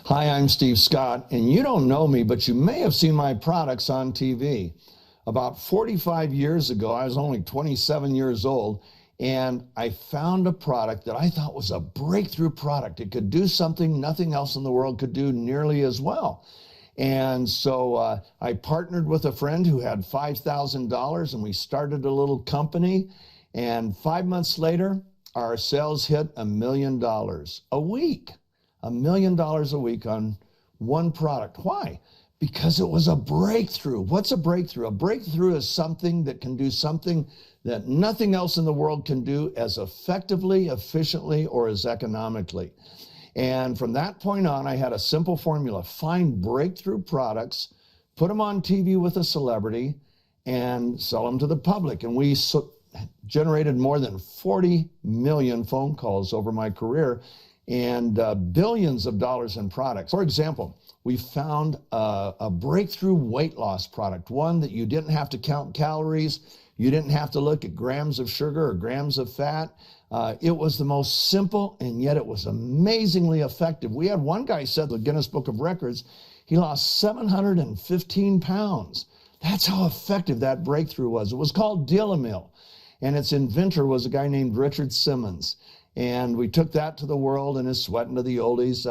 Hi, I'm Steve Scott, and you don't know me, but you may have seen my products on TV. About 45 years ago, I was only 27 years old, and I found a product that I thought was a breakthrough product. It could do something nothing else in the world could do nearly as well. And so I partnered with a friend who had $5,000, and we started a little company. And 5 months later, our sales hit $1 million a week. $1 million a week on one product. Why? Because it was a breakthrough. What's a breakthrough? A breakthrough is something that can do something that nothing else in the world can do as effectively, efficiently, or as economically. And from that point on, I had a simple formula: find breakthrough products, put them on TV with a celebrity, and sell them to the public. And we generated more than 40 million phone calls over my career, and billions of dollars in products. For example, we found a breakthrough weight loss product, one that you didn't have to count calories, you didn't have to look at grams of sugar or grams of fat. It was the most simple, and yet it was amazingly effective. We had one guy said, the Guinness Book of Records, he lost 715 pounds. That's how effective that breakthrough was. It was called Deal-A-Mill, and its inventor was a guy named Richard Simmons. And we took that to the world and is sweating to the oldies.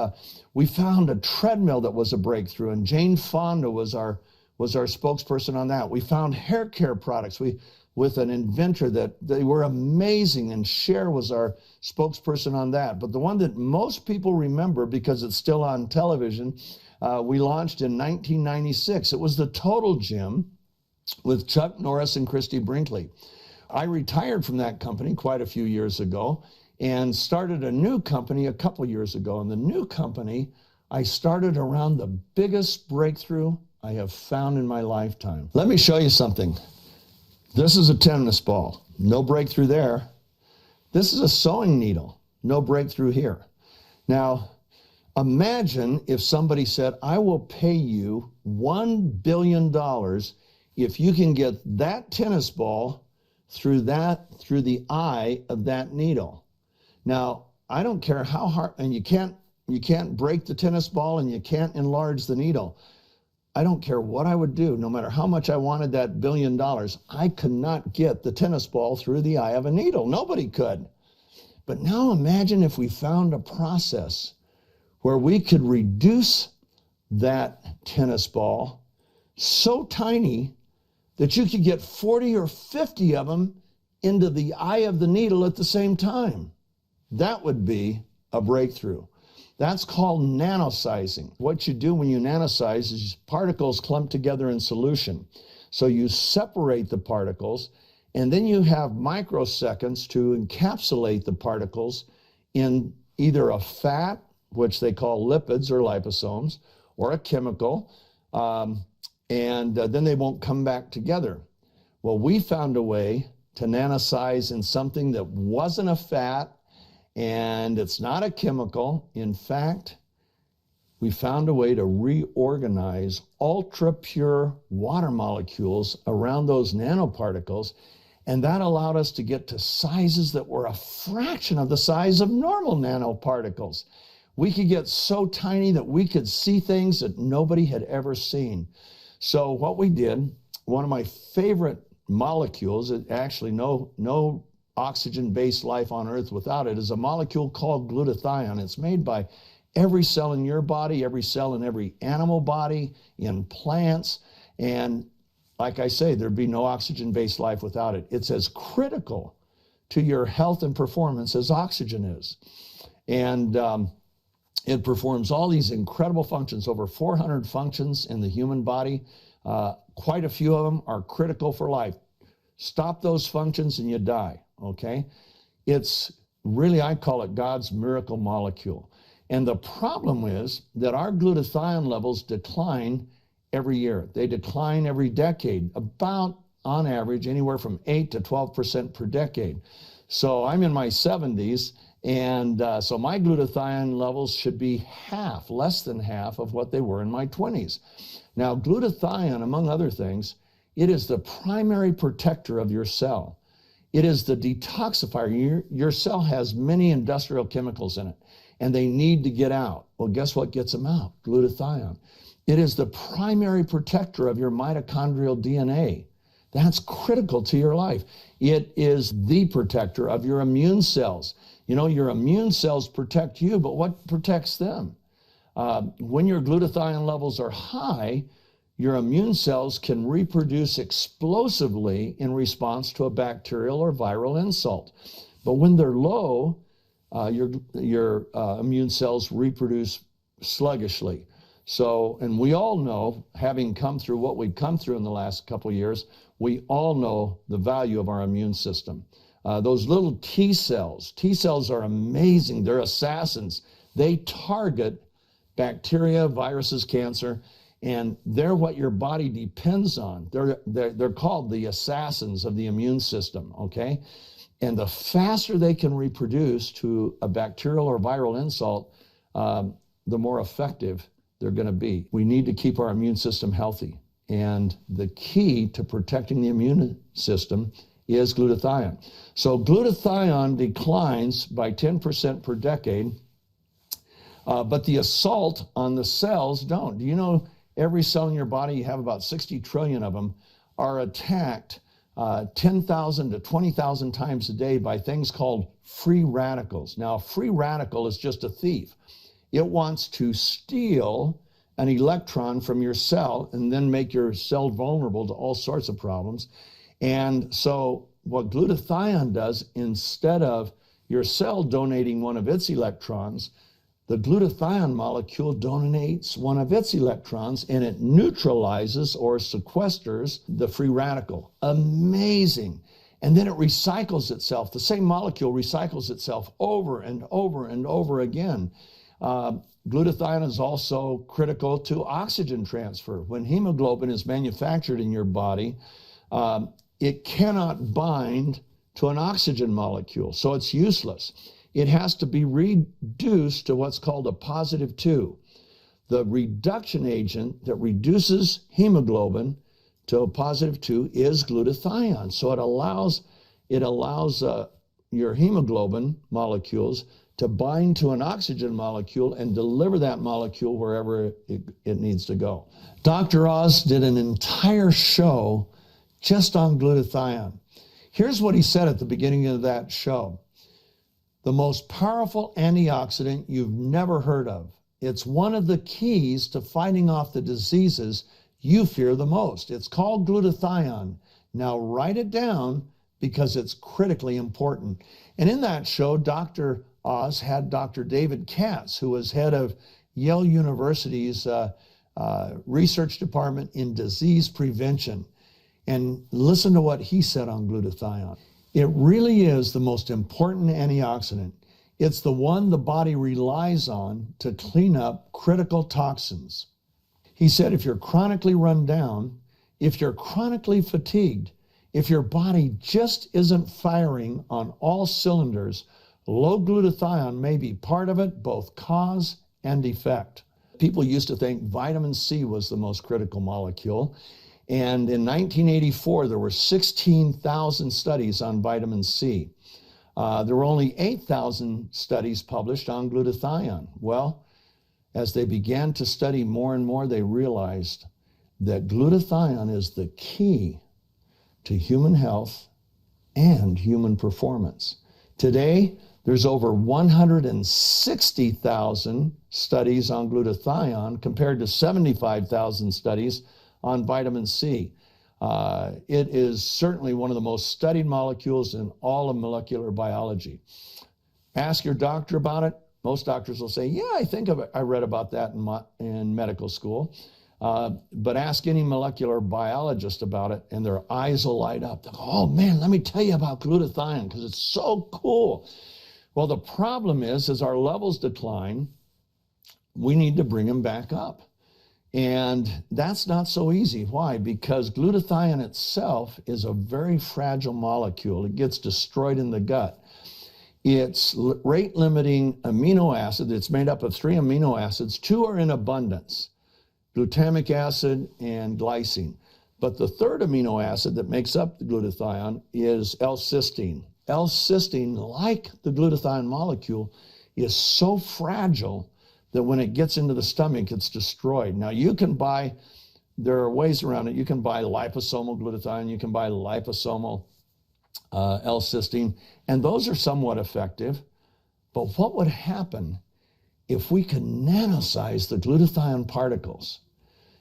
We found a treadmill that was a breakthrough, and Jane Fonda was our spokesperson on that. We found hair care products with an inventor that they were amazing, and Cher was our spokesperson on that. But the one that most people remember, because it's still on television, we launched in 1996. It was the Total Gym with Chuck Norris and Christy Brinkley. I retired from that company quite a few years ago and started a new company a couple years ago. And the new company I started around the biggest breakthrough I have found in my lifetime. Let me show you something. This is a tennis ball. No breakthrough there. This is a sewing needle. No breakthrough here. Now, imagine if somebody said, I will pay you $1 billion if you can get that tennis ball through the eye of that needle. Now, I don't care how hard, and you can't break the tennis ball and you can't enlarge the needle. I don't care what I would do, no matter how much I wanted that $1 billion, I could not get the tennis ball through the eye of a needle. Nobody could. But now imagine if we found a process where we could reduce that tennis ball so tiny that you could get 40 or 50 of them into the eye of the needle at the same time. That would be a breakthrough. That's called nanosizing. What you do when you nanosize is particles clump together in solution. So you separate the particles, and then you have microseconds to encapsulate the particles in either a fat, which they call lipids or liposomes, or a chemical, and then they won't come back together. Well, we found a way to nanosize in something that wasn't a fat, and it's not a chemical. In fact, we found a way to reorganize ultra-pure water molecules around those nanoparticles, and that allowed us to get to sizes that were a fraction of the size of normal nanoparticles. We could get so tiny that we could see things that nobody had ever seen. So what we did, one of my favorite molecules, actually no oxygen-based life on Earth without it, is a molecule called glutathione. It's made by every cell in your body, every cell in every animal body, in plants, and like I say, there'd be no oxygen-based life without it. It's as critical to your health and performance as oxygen is. And it performs all these incredible functions, over 400 functions in the human body. Quite a few of them are critical for life. Stop those functions and you die, okay? It's really, I call it God's miracle molecule. And the problem is that our glutathione levels decline every year. They decline every decade, about, on average, anywhere from 8 to 12% per decade. So I'm in my 70s, and so my glutathione levels should be half, less than half of what they were in my 20s. Now, glutathione, among other things, it is the primary protector of your cell. It is the detoxifier. Your cell has many industrial chemicals in it. and they need to get out. Well, guess what gets them out? Glutathione. It is the primary protector of your mitochondrial DNA. That's critical to your life. It is the protector of your immune cells. You know, your immune cells protect you, but what protects them? When your glutathione levels are high, your immune cells can reproduce explosively in response to a bacterial or viral insult. But when they're low, your immune cells reproduce sluggishly. So, and we all know, having come through what we've come through in the last couple of years, we all know the value of our immune system. Those little T cells are amazing. They're assassins. They target bacteria, viruses, cancer, and they're what your body depends on. They're called the assassins of the immune system, okay? And the faster they can reproduce to a bacterial or viral insult, the more effective they're going to be. We need to keep our immune system healthy. And the key to protecting the immune system is glutathione. So glutathione declines by 10% per decade, but the assault on the cells don't. Do you know every cell in your body, you have about 60 trillion of them, are attacked 10,000 to 20,000 times a day by things called free radicals. Now, a free radical is just a thief. It wants to steal an electron from your cell and then make your cell vulnerable to all sorts of problems. And so what glutathione does, instead of your cell donating one of its electrons, the glutathione molecule donates one of its electrons, and it neutralizes or sequesters the free radical. Amazing. And then it recycles itself. The same molecule recycles itself over and over and over again. Glutathione is also critical to oxygen transfer. When hemoglobin is manufactured in your body, it cannot bind to an oxygen molecule, so it's useless. It has to be reduced to what's called a positive 2. The reduction agent that reduces hemoglobin to a positive 2 is glutathione. So it allows your hemoglobin molecules to bind to an oxygen molecule and deliver that molecule wherever it needs to go. Dr. Oz did an entire show just on glutathione. Here's what he said at the beginning of that show. The most powerful antioxidant you've never heard of. It's one of the keys to fighting off the diseases you fear the most. It's called glutathione. Now write it down because it's critically important. And in that show, Dr. Oz had Dr. David Katz, who was head of Yale University's research department in disease prevention. And listen to what he said on glutathione. It really is the most important antioxidant. It's the one the body relies on to clean up critical toxins. He said if you're chronically run down, if you're chronically fatigued, if your body just isn't firing on all cylinders, low glutathione may be part of it, both cause and effect. People used to think vitamin C was the most critical molecule. And in 1984, there were 16,000 studies on vitamin C. There were only 8,000 studies published on glutathione. Well, as they began to study more and more, they realized that glutathione is the key to human health and human performance. Today, there's over 160,000 studies on glutathione compared to 75,000 studies on vitamin C. It is certainly one of the most studied molecules in all of molecular biology. Ask your doctor about it. Most doctors will say, yeah, I think I read about that in medical school. But ask any molecular biologist about it, and their eyes will light up. They'll go, oh man, let me tell you about glutathione because it's so cool. Well, the problem is, as our levels decline, we need to bring them back up. And that's not so easy. Why? Because glutathione itself is a very fragile molecule. It gets destroyed in the gut. It's rate-limiting amino acid. It's made up of 3 amino acids. 2 are in abundance, glutamic acid and glycine. But the 3rd amino acid that makes up the glutathione is L-cysteine. L-cysteine, like the glutathione molecule, is so fragile that when it gets into the stomach, it's destroyed. Now you can buy, there are ways around it. You can buy liposomal glutathione, you can buy liposomal L-cysteine, and those are somewhat effective. But what would happen if we could nanosize the glutathione particles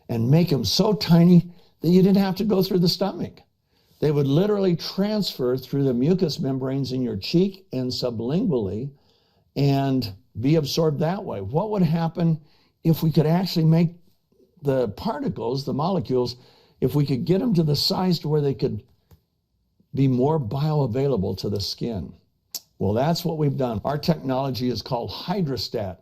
and make them so tiny that you didn't have to go through the stomach? They would literally transfer through the mucous membranes in your cheek and sublingually and be absorbed that way. What would happen if we could actually make the particles, the molecules, if we could get them to the size to where they could be more bioavailable to the skin? Well, that's what we've done. Our technology is called hydrostat,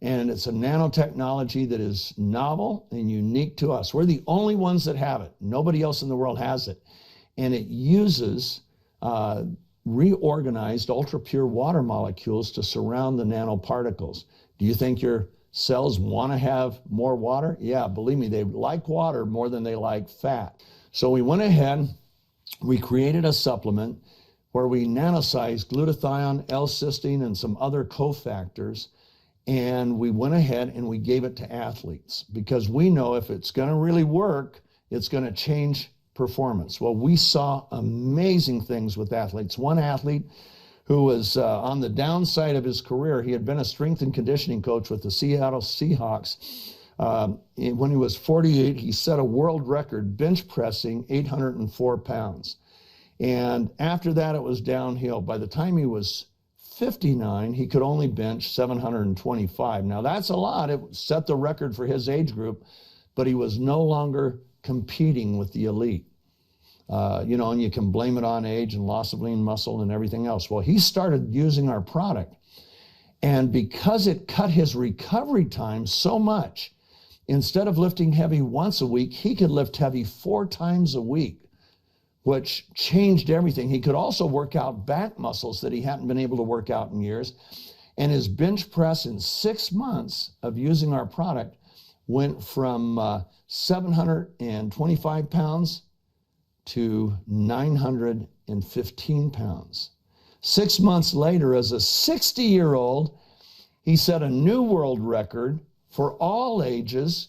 and it's a nanotechnology that is novel and unique to us. We're the only ones that have it. Nobody else in the world has it. And it uses reorganized ultra-pure water molecules to surround the nanoparticles. Do you think your cells want to have more water? Yeah, believe me, they like water more than they like fat. So we went ahead, we created a supplement where we nanosized glutathione, L-cysteine, and some other cofactors, and we went ahead and we gave it to athletes because we know if it's going to really work, it's going to change performance. Well, we saw amazing things with athletes. One athlete who was on the downside of his career, he had been a strength and conditioning coach with the Seattle Seahawks. When he was 48, he set a world record bench pressing 804 pounds. And after that, it was downhill. By the time he was 59, he could only bench 725. Now, that's a lot. It set the record for his age group, but he was no longer competing with the elite. And you can blame it on age and loss of lean muscle and everything else. Well, he started using our product, and because it cut his recovery time so much, instead of lifting heavy once a week, he could lift heavy 4 times a week, which changed everything. He could also work out back muscles that he hadn't been able to work out in years, and his bench press in 6 months of using our product went from 725 pounds to 915 pounds. 6 months later, as a 60-year-old, he set a new world record for all ages,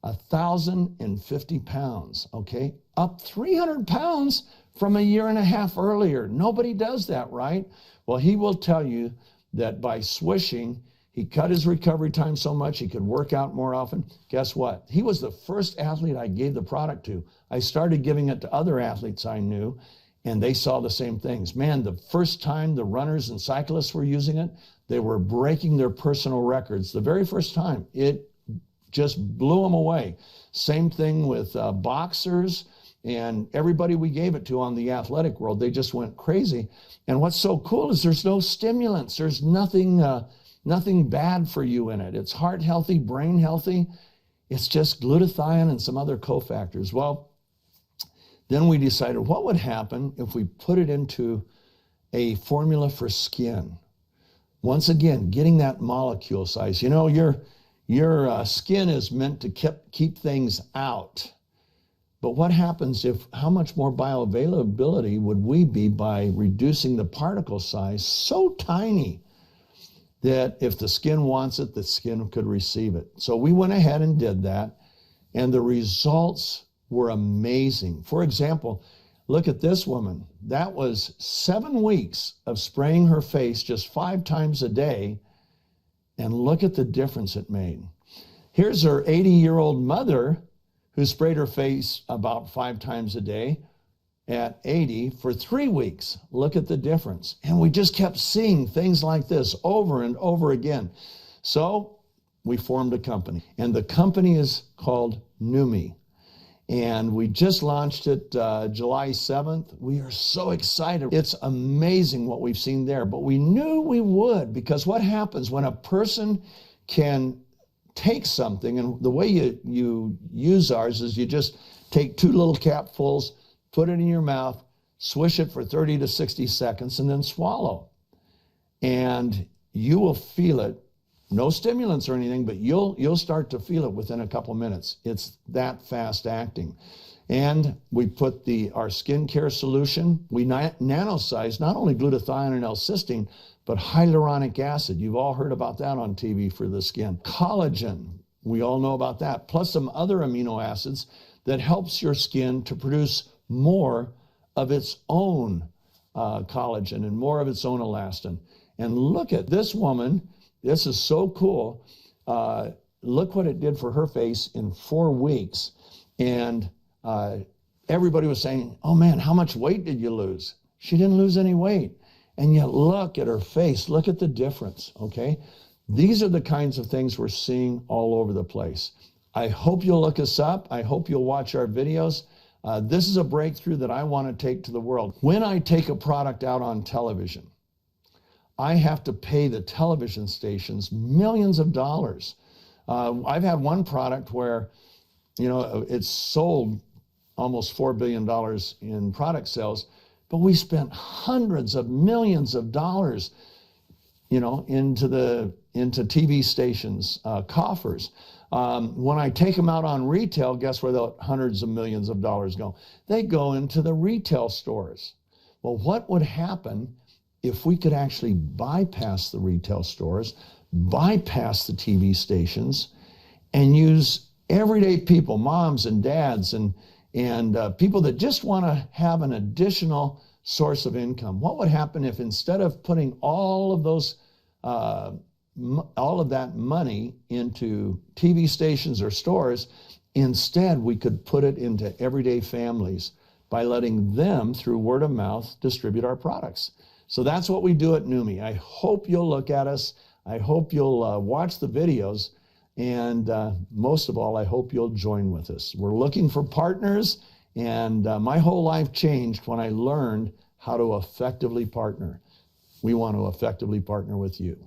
1,050 pounds, okay? Up 300 pounds from a year and a half earlier. Nobody does that, right? Well, he will tell you that by swishing, he cut his recovery time so much he could work out more often. Guess what? He was the first athlete I gave the product to. I started giving it to other athletes I knew, and they saw the same things. Man, the first time the runners and cyclists were using it, they were breaking their personal records. The very first time, it just blew them away. Same thing with boxers and everybody we gave it to on the athletic world. They just went crazy. And what's so cool is there's no stimulants. There's nothing bad for you in it. It's heart healthy, brain healthy. It's just glutathione and some other cofactors. Well, then we decided what would happen if we put it into a formula for skin. Once again, getting that molecule size. You know, your skin is meant to keep things out. But what happens how much more bioavailability would we be by reducing the particle size so tiny that if the skin wants it, the skin could receive it. So we went ahead and did that, and the results were amazing. For example, look at this woman. That was 7 weeks of spraying her face just 5 times a day, and look at the difference it made. Here's her 80-year-old mother who sprayed her face about 5 times a day at 80 for 3 weeks. Look at the difference. And we just kept seeing things like this over and over again. So we formed a company, and the company is called Numi. And we just launched it July 7th. We are so excited. It's amazing what we've seen there, but we knew we would, because what happens when a person can take something, and the way you use ours is you just take 2 little capfuls, put it in your mouth, swish it for 30 to 60 seconds, and then swallow. And you will feel it. No stimulants or anything, but you'll start to feel it within a couple minutes. It's that fast acting. And we put our skincare solution. We nanosized not only glutathione and L-cysteine, but hyaluronic acid, you've all heard about that on TV for the skin. Collagen, we all know about that, plus some other amino acids that helps your skin to produce more of its own collagen and more of its own elastin. And look at this woman. This is so cool. Look what it did for her face in 4 weeks. And everybody was saying, oh man, how much weight did you lose? She didn't lose any weight. And yet look at her face. Look at the difference, okay? These are the kinds of things we're seeing all over the place. I hope you'll look us up. I hope you'll watch our videos. This is a breakthrough that I want to take to the world. When I take a product out on television, I have to pay the television stations millions of dollars. I've had one product where, it's sold almost $4 billion in product sales, but we spent hundreds of millions of dollars, into TV stations, coffers. When I take them out on retail, guess where the hundreds of millions of dollars go? They go into the retail stores. Well, what would happen if we could actually bypass the retail stores, bypass the TV stations, and use everyday people, moms and dads, and people that just want to have an additional source of income? What would happen if instead of putting all of those, all of that money into TV stations or stores, instead we could put it into everyday families by letting them, through word of mouth, distribute our products? So that's what we do at NUMMI. I hope you'll look at us. I hope you'll watch the videos. And most of all, I hope you'll join with us. We're looking for partners, and my whole life changed when I learned how to effectively partner. We want to effectively partner with you.